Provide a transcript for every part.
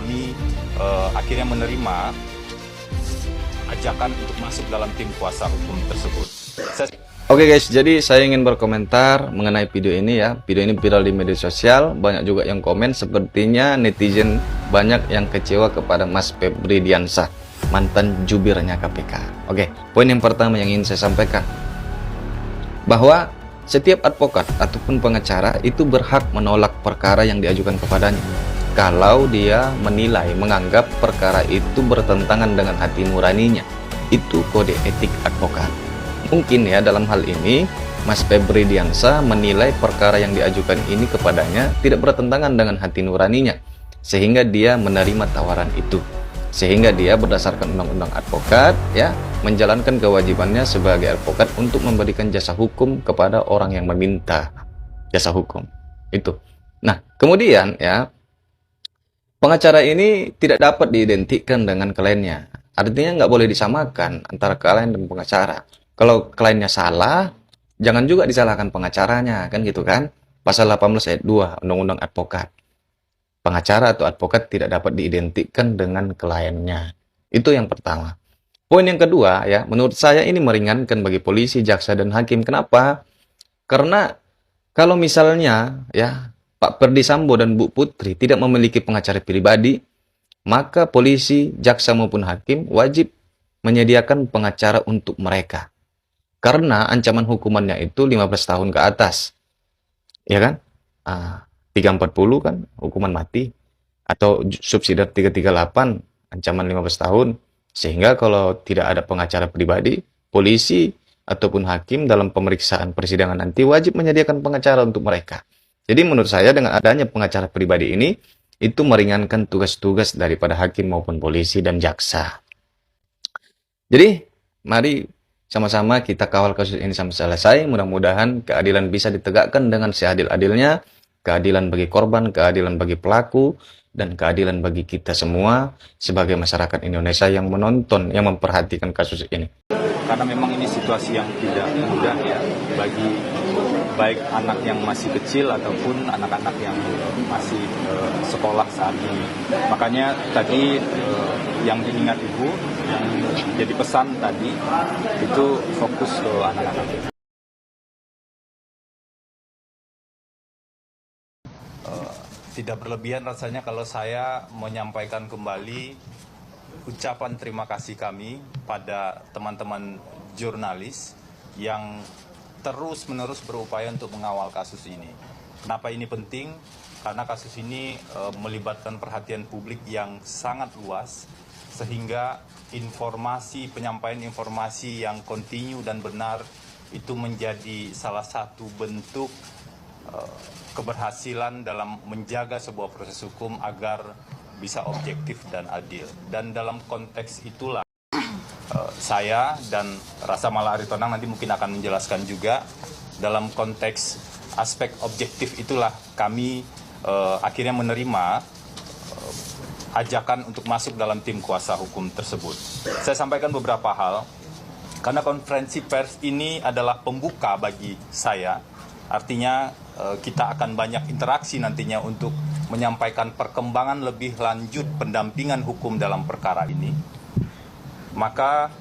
kami akhirnya menerima ajakan untuk masuk dalam tim kuasa hukum tersebut. Oke guys, jadi saya ingin berkomentar mengenai video ini ya. Video ini viral di media sosial, banyak juga yang komen. Sepertinya netizen banyak yang kecewa kepada Mas Febri Diansah, mantan jubirnya KPK. Oke, poin yang pertama yang ingin saya sampaikan, bahwa setiap advokat ataupun pengacara itu berhak menolak perkara yang diajukan kepadanya kalau dia menilai, menganggap perkara itu bertentangan dengan hati nuraninya. Itu kode etik advokat. Mungkin ya dalam hal ini Mas Febri Diansah menilai perkara yang diajukan ini kepadanya tidak bertentangan dengan hati nuraninya, sehingga dia menerima tawaran itu, sehingga dia berdasarkan undang-undang advokat ya menjalankan kewajibannya sebagai advokat untuk memberikan jasa hukum kepada orang yang meminta jasa hukum itu. Nah kemudian ya, pengacara ini tidak dapat diidentikan dengan kliennya, artinya nggak boleh disamakan antara klien dan pengacara. Kalau kliennya salah, jangan juga disalahkan pengacaranya, kan gitu kan? Pasal 18 ayat 2 Undang-Undang Advokat. Pengacara atau advokat tidak dapat diidentikan dengan kliennya. Itu yang pertama. Poin yang kedua ya, menurut saya ini meringankan bagi polisi, jaksa, dan hakim. Kenapa? Karena kalau misalnya ya Pak Ferdy Sambo dan Bu Putri tidak memiliki pengacara pribadi, maka polisi, jaksa maupun hakim wajib menyediakan pengacara untuk mereka. Karena ancaman hukumannya itu 15 tahun ke atas. Ya kan? 340 kan hukuman mati, atau subsidiar 338 ancaman 15 tahun. Sehingga kalau tidak ada pengacara pribadi, polisi ataupun hakim dalam pemeriksaan persidangan nanti wajib menyediakan pengacara untuk mereka. Jadi menurut saya dengan adanya pengacara pribadi ini, itu meringankan tugas-tugas daripada hakim maupun polisi dan jaksa. Jadi mari sama-sama kita kawal kasus ini sampai selesai. Mudah-mudahan keadilan bisa ditegakkan dengan seadil-adilnya. Keadilan bagi korban, keadilan bagi pelaku, dan keadilan bagi kita semua sebagai masyarakat Indonesia yang menonton, yang memperhatikan kasus ini. Karena memang ini situasi yang tidak mudah ya bagi baik anak yang masih kecil ataupun anak-anak yang masih sekolah saat ini. Makanya tadi yang diingat Ibu, yang jadi pesan tadi itu fokus ke anak-anak. Tidak berlebihan rasanya kalau saya menyampaikan kembali ucapan terima kasih kami pada teman-teman jurnalis yang terus-menerus berupaya untuk mengawal kasus ini. Kenapa ini penting? Karena kasus ini melibatkan perhatian publik yang sangat luas, sehingga penyampaian informasi yang kontinu dan benar itu menjadi salah satu bentuk keberhasilan dalam menjaga sebuah proses hukum agar bisa objektif dan adil. Dan dalam konteks itulah saya dan Rasa Mala Aritonang nanti mungkin akan menjelaskan juga, dalam konteks aspek objektif itulah kami akhirnya menerima ajakan untuk masuk dalam tim kuasa hukum tersebut. Saya sampaikan beberapa hal, karena konferensi pers ini adalah pembuka bagi saya, artinya kita akan banyak interaksi nantinya untuk menyampaikan perkembangan lebih lanjut pendampingan hukum dalam perkara ini. Maka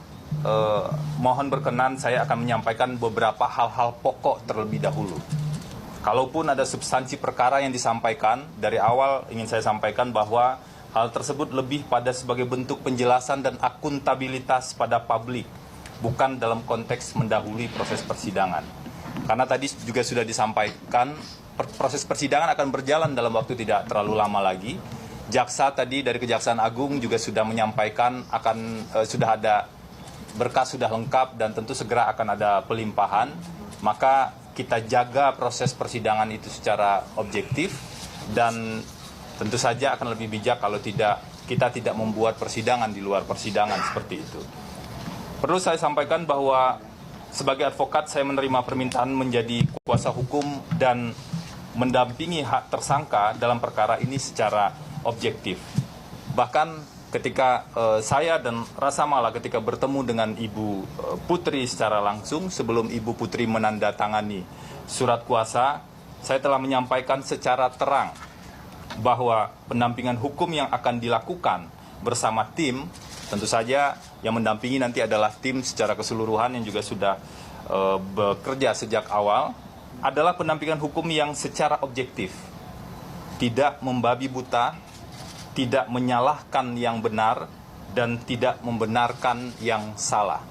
mohon berkenan saya akan menyampaikan beberapa hal-hal pokok terlebih dahulu. Kalaupun ada substansi perkara yang disampaikan, dari awal ingin saya sampaikan bahwa hal tersebut lebih pada sebagai bentuk penjelasan dan akuntabilitas pada publik, bukan dalam konteks mendahului proses persidangan. Karena tadi juga sudah disampaikan, proses persidangan akan berjalan dalam waktu tidak terlalu lama lagi. Jaksa tadi dari Kejaksaan Agung juga sudah menyampaikan sudah ada berkas, sudah lengkap, dan tentu segera akan ada pelimpahan. Maka kita jaga proses persidangan itu secara objektif, dan tentu saja akan lebih bijak kalau kita tidak membuat persidangan di luar persidangan seperti itu. Perlu saya sampaikan bahwa sebagai advokat, saya menerima permintaan menjadi kuasa hukum dan mendampingi hak tersangka dalam perkara ini secara objektif. Bahkan ketika saya dan Rasa Mala ketika bertemu dengan Ibu Putri secara langsung, sebelum Ibu Putri menandatangani surat kuasa, saya telah menyampaikan secara terang bahwa pendampingan hukum yang akan dilakukan bersama tim, tentu saja yang mendampingi nanti adalah tim secara keseluruhan yang juga sudah bekerja sejak awal, adalah pendampingan hukum yang secara objektif, tidak membabi buta, tidak menyalahkan yang benar, dan tidak membenarkan yang salah.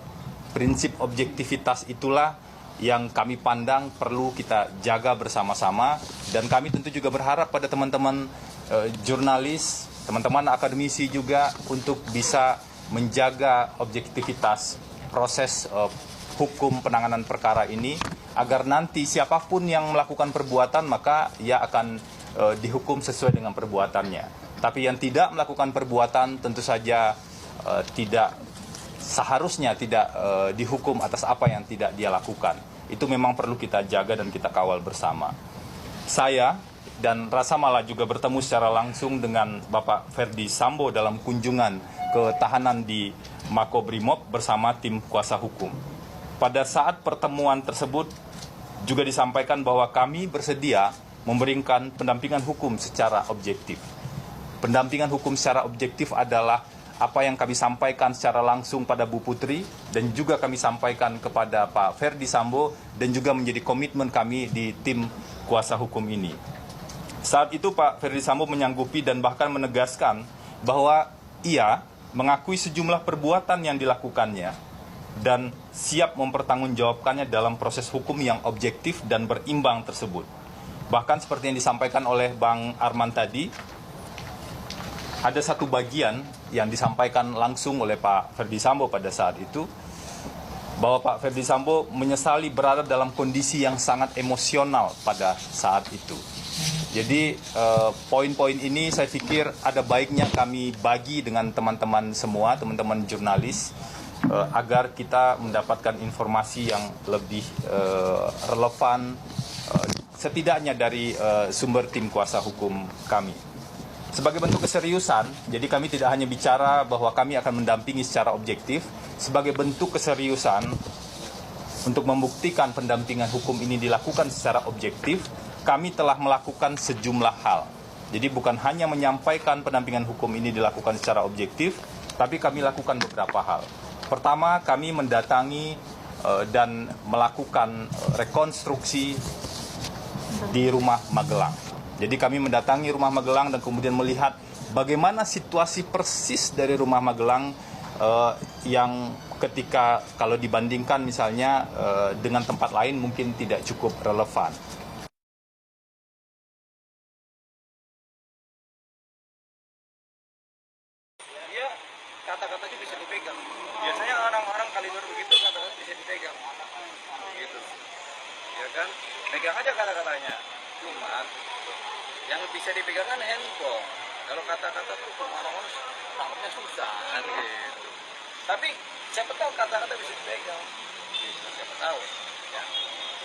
Prinsip objektivitas itulah yang kami pandang perlu kita jaga bersama-sama, dan kami tentu juga berharap pada teman-teman jurnalis, teman-teman akademisi juga untuk bisa menjaga objektivitas proses hukum penanganan perkara ini, agar nanti siapapun yang melakukan perbuatan maka ia akan dihukum sesuai dengan perbuatannya. Tapi yang tidak melakukan perbuatan tentu saja tidak seharusnya tidak dihukum atas apa yang tidak dia lakukan. Itu memang perlu kita jaga dan kita kawal bersama. Saya dan Rasa Mala juga bertemu secara langsung dengan Bapak Ferdi Sambo dalam kunjungan ke tahanan di Makobrimob bersama tim kuasa hukum. Pada saat pertemuan tersebut juga disampaikan bahwa kami bersedia memberikan pendampingan hukum secara objektif. Pendampingan hukum secara objektif adalah apa yang kami sampaikan secara langsung pada Bu Putri dan juga kami sampaikan kepada Pak Ferdi Sambo dan juga menjadi komitmen kami di tim kuasa hukum ini. Saat itu Pak Ferdi Sambo menyanggupi dan bahkan menegaskan bahwa ia mengakui sejumlah perbuatan yang dilakukannya dan siap mempertanggungjawabkannya dalam proses hukum yang objektif dan berimbang tersebut. Bahkan seperti yang disampaikan oleh Bang Arman tadi, ada satu bagian yang disampaikan langsung oleh Pak Ferdi Sambo pada saat itu, bahwa Pak Ferdi Sambo menyesali berada dalam kondisi yang sangat emosional pada saat itu. Jadi poin-poin ini saya pikir ada baiknya kami bagi dengan teman-teman semua, teman-teman jurnalis, agar kita mendapatkan informasi yang lebih relevan, setidaknya dari sumber tim kuasa hukum kami. Sebagai bentuk keseriusan, jadi kami tidak hanya bicara bahwa kami akan mendampingi secara objektif, sebagai bentuk keseriusan untuk membuktikan pendampingan hukum ini dilakukan secara objektif, kami telah melakukan sejumlah hal. Jadi bukan hanya menyampaikan pendampingan hukum ini dilakukan secara objektif, tapi kami lakukan beberapa hal. Pertama, kami mendatangi dan melakukan rekonstruksi di rumah Magelang. Jadi kami mendatangi rumah Magelang dan kemudian melihat bagaimana situasi persis dari rumah Magelang yang ketika kalau dibandingkan misalnya dengan tempat lain mungkin tidak cukup relevan. Dia kata-katanya bisa dipegang. Biasanya orang-orang kaliber begitu kata-kata bisa dipegang. Gitu. Ya kan? Pegang aja kata-katanya. Cuman yang bisa dipegang kan handphone. Kalau kata-kata tuh orang-orang tangkapnya susah. Gitu. Tapi siapa tahu kata-kata bisa dipegang. Gitu. Siapa tahu.